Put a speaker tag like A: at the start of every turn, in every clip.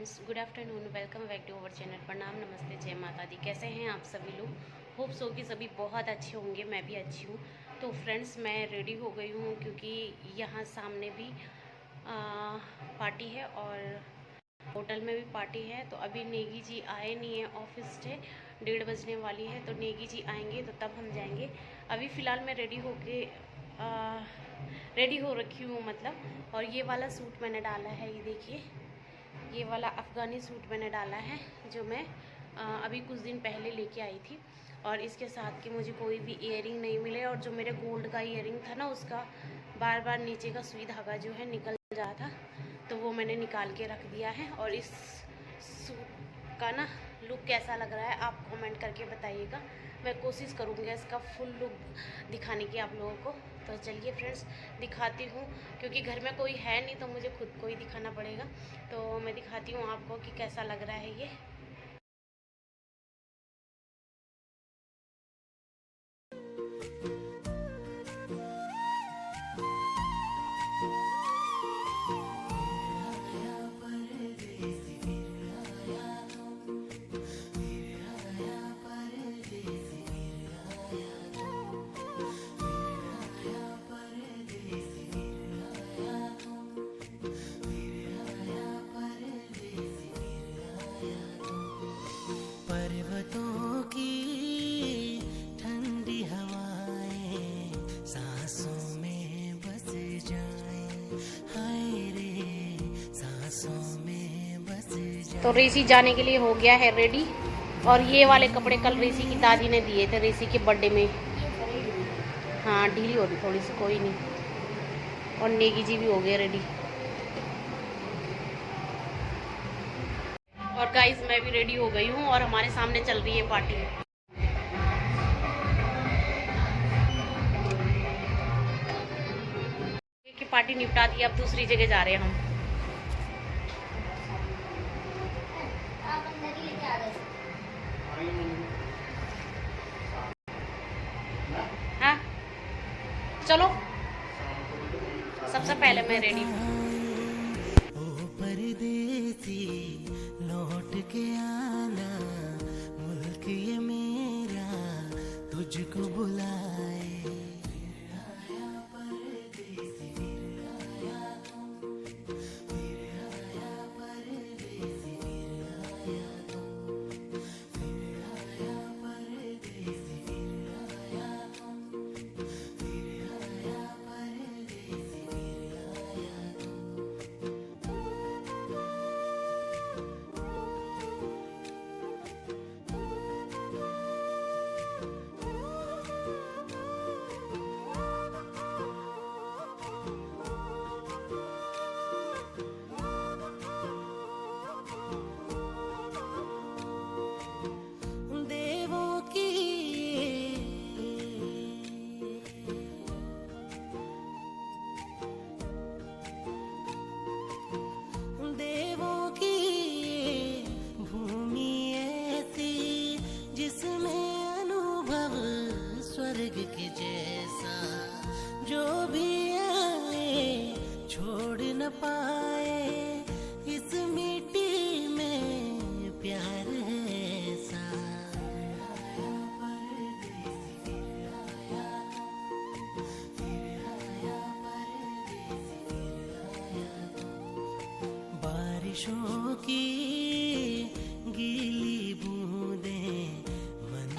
A: Friends, good afternoon. Welcome back to our channel. प्रणाम, नमस्ते, जय माता दी। कैसे हैं आप सभी लोग? होप सो कि सभी बहुत अच्छे होंगे। मैं भी अच्छी हूँ। तो फ्रेंड्स, मैं रेडी हो गई हूँ क्योंकि यहाँ सामने भी पार्टी है और होटल में भी पार्टी है। तो अभी नेगी जी आए नहीं है, ऑफिस से 1:30 बजने वाली है। तो नेगी जी आएंगे तो तब हम जाएंगे। अभी फ़िलहाल मैं रेडी हो रखी हूँ मतलब। और ये वाला सूट मैंने डाला है, ये देखिए, ये वाला अफ़गानी सूट मैंने डाला है जो मैं अभी कुछ दिन पहले लेके आई थी। और इसके साथ कि मुझे कोई भी इयरिंग नहीं मिले, और जो मेरे गोल्ड का इयरिंग था ना, उसका बार बार नीचे का सुई धागा जो है निकल जा था, तो वो मैंने निकाल के रख दिया है। और इस सूट का ना लुक कैसा लग रहा है आप कमेंट करके बताइएगा। मैं कोशिश करूँगी इसका फुल लुक दिखाने की आप लोगों को। तो चलिए फ्रेंड्स, दिखाती हूँ, क्योंकि घर में कोई है नहीं तो मुझे खुद को ही दिखाना पड़ेगा। तो मैं दिखाती हूँ आपको कि कैसा लग रहा है ये।
B: पर्वतों की ठंडी हवाएं सांसों में बस जाएं, हाय रे सांसों में बस जाएं।
A: तो रेसी जाने के लिए हो गया है रेडी। और ये वाले कपड़े कल रेसी की दादी ने दिए थे रेसी के बर्थडे में। हाँ, ढीली हो रही थोड़ी सी, कोई नहीं। और नेगी जी भी हो गए रेडी। और गाइस, मैं भी रेडी हो गई हूँ और हमारे सामने चल रही है पार्टी। की पार्टी निपटा दी, अब दूसरी जगह जा रहे हैं हम। हाँ चलो, सबसे पहले मैं रेडी हूँ।
B: ओ परदेसी लौट के आना, मुल्क ये मेरा तुझको बुलाए। के जैसा जो भी आए छोड़ न पाए, इस मिट्टी में प्यार है ऐसा। बारिशों की गीली बूंदें मन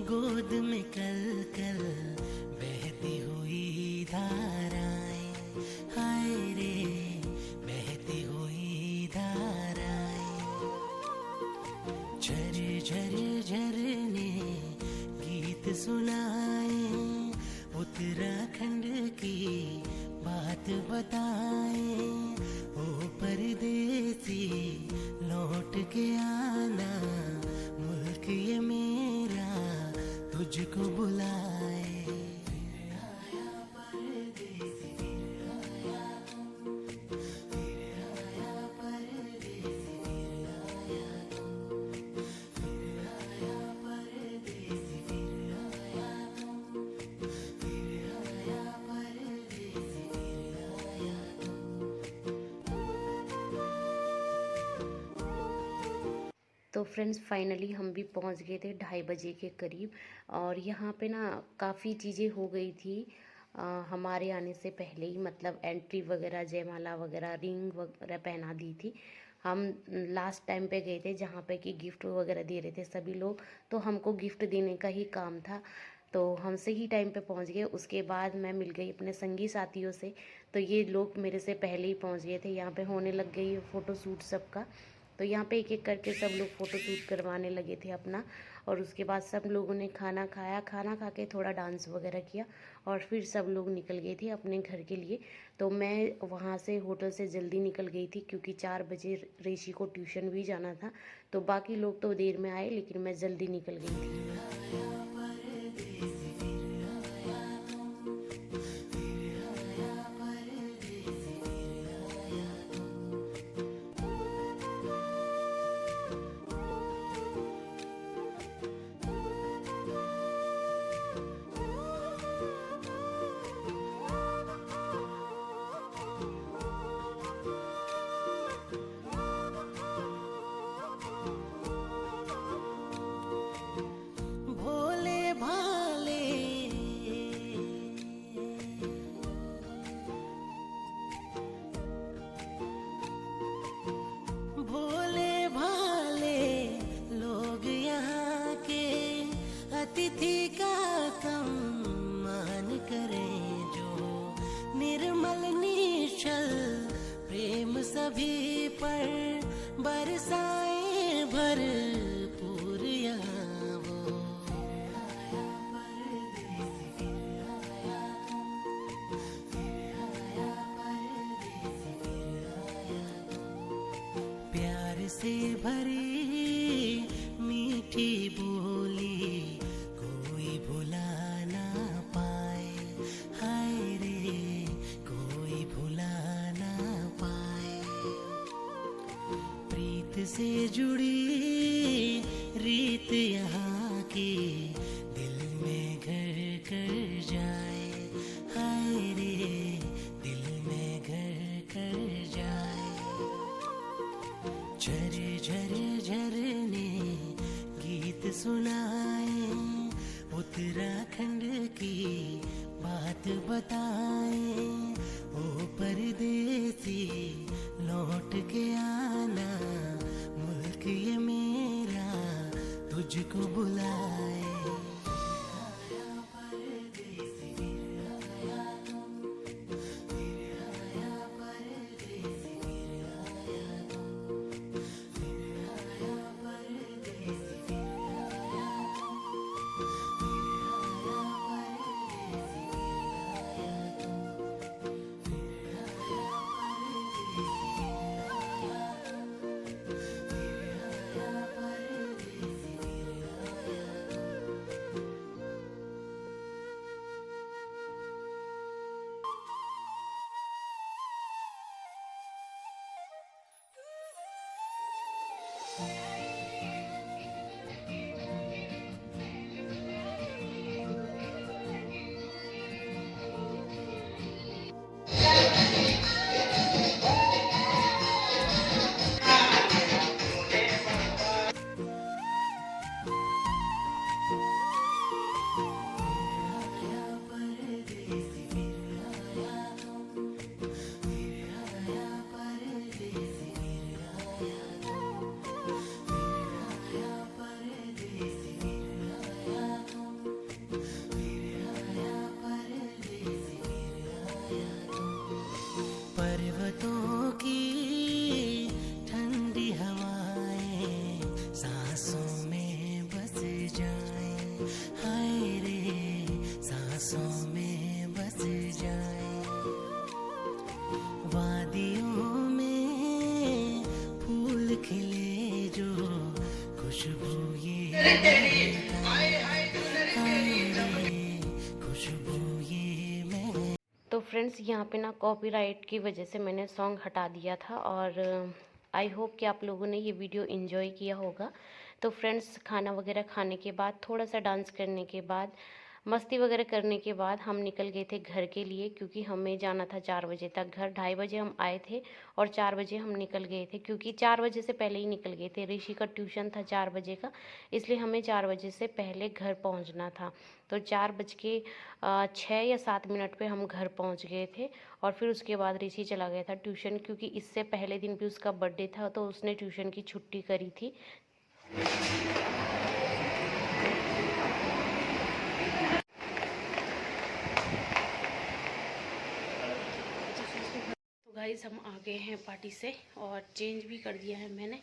B: गोद में कल कल बहती हुई धाराएं, हाय रे बहती हुई धाराएं। झर झर झरने गीत सुनाए, उत्तराखंड की बात बताए। ओ परदेसी लौट के आना, मुल्क ये मेरा तुझको बुलाए।
A: तो फ्रेंड्स फाइनली हम भी पहुंच गए थे 2:30 बजे के करीब। और यहाँ पे ना काफ़ी चीज़ें हो गई थी हमारे आने से पहले ही, मतलब एंट्री वगैरह, जयमाला वगैरह, रिंग वगैरह पहना दी थी। हम लास्ट टाइम पे गए थे जहाँ पे कि गिफ्ट वगैरह दे रहे थे सभी लोग, तो हमको गिफ्ट देने का ही काम था। तो हम सही टाइम पे पहुँच गए। उसके बाद मैं मिल गई अपने संगी साथियों से, तो ये लोग मेरे से पहले ही पहुँच गए थे। यहाँ पे होने लग गई फ़ोटो शूट सबका, तो यहाँ पे एक एक करके सब लोग फ़ोटो शूट करवाने लगे थे अपना। और उसके बाद सब लोगों ने खाना खाया, खाना खा के थोड़ा डांस वगैरह किया और फिर सब लोग निकल गए थे अपने घर के लिए। तो मैं वहाँ से होटल से जल्दी निकल गई थी क्योंकि 4 बजे ऋषि को ट्यूशन भी जाना था। तो बाकी लोग तो देर में आए लेकिन मैं जल्दी निकल गई थी।
B: भोले भाले भोले भाले लोग यहाँ के अतिथि का सम्मान करें, जो निर्मल निश्चल प्रेम सभी पर बरसाए भरपूर यहाँ वो। प्यार से भरी मीठी बोली कोई भुला ना पाए, हाय रे कोई भुला ना पाए। प्रीत से जुड़ी रीत यहाँ की दिल में घर कर जाए, हाय रे दिल में घर कर जाए। झर झर झरने गीत सुनाए, उत्तराखंड की बात बताए। ओ परदेसी लौट के आना, मुल्क ये मेरा तुझको बुलाए। पर्वतों की ठंडी हवाएं सांसों में बस जाएं, हाय रे सांसों में बस जाएं। वादियों में फूल खिले जो खुशबू ये हाय रे खुशबू ये मैं।
A: तो फ्रेंड्स यहाँ पे ना कॉपीराइट की वजह से मैंने सॉन्ग हटा दिया था और आई होप कि आप लोगों ने ये वीडियो एंजॉय किया होगा। तो फ्रेंड्स खाना वगैरह खाने के बाद, थोड़ा सा डांस करने के बाद मस्ती वगैरह करने के बाद हम निकल गए थे घर के लिए, क्योंकि हमें जाना था 4 बजे तक घर। 2:30 बजे हम आए थे और 4 बजे हम निकल गए थे, क्योंकि 4 बजे से पहले ही निकल गए थे। ऋषि का ट्यूशन था 4 बजे का, इसलिए हमें 4 बजे से पहले घर पहुंचना था। तो 4:06 या 7 मिनट पे हम घर पहुंच गए थे। और फिर उसके बाद ऋषि चला गया था ट्यूशन, क्योंकि इससे पहले दिन भी उसका बर्थडे था, तो उसने ट्यूशन की छुट्टी करी थी। तो गाइस हम आ गए हैं पार्टी से और चेंज भी कर दिया है मैंने।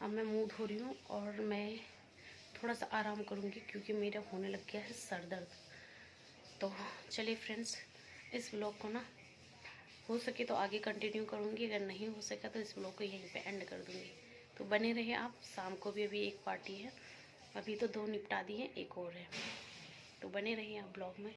A: अब मैं मुंह धो रही हूँ और मैं थोड़ा सा आराम करूँगी, क्योंकि मेरा होने लग गया है सर दर्द। तो चलिए फ्रेंड्स, इस व्लॉग को ना हो सके तो आगे कंटिन्यू करूँगी, अगर नहीं हो सका तो इस व्लॉग को यहीं पे एंड कर दूँगी। तो बने रहिए आप। शाम को भी अभी एक पार्टी है, अभी तो 2 निपटा दी हैं, एक और है, तो बने रहिए आप ब्लॉग में।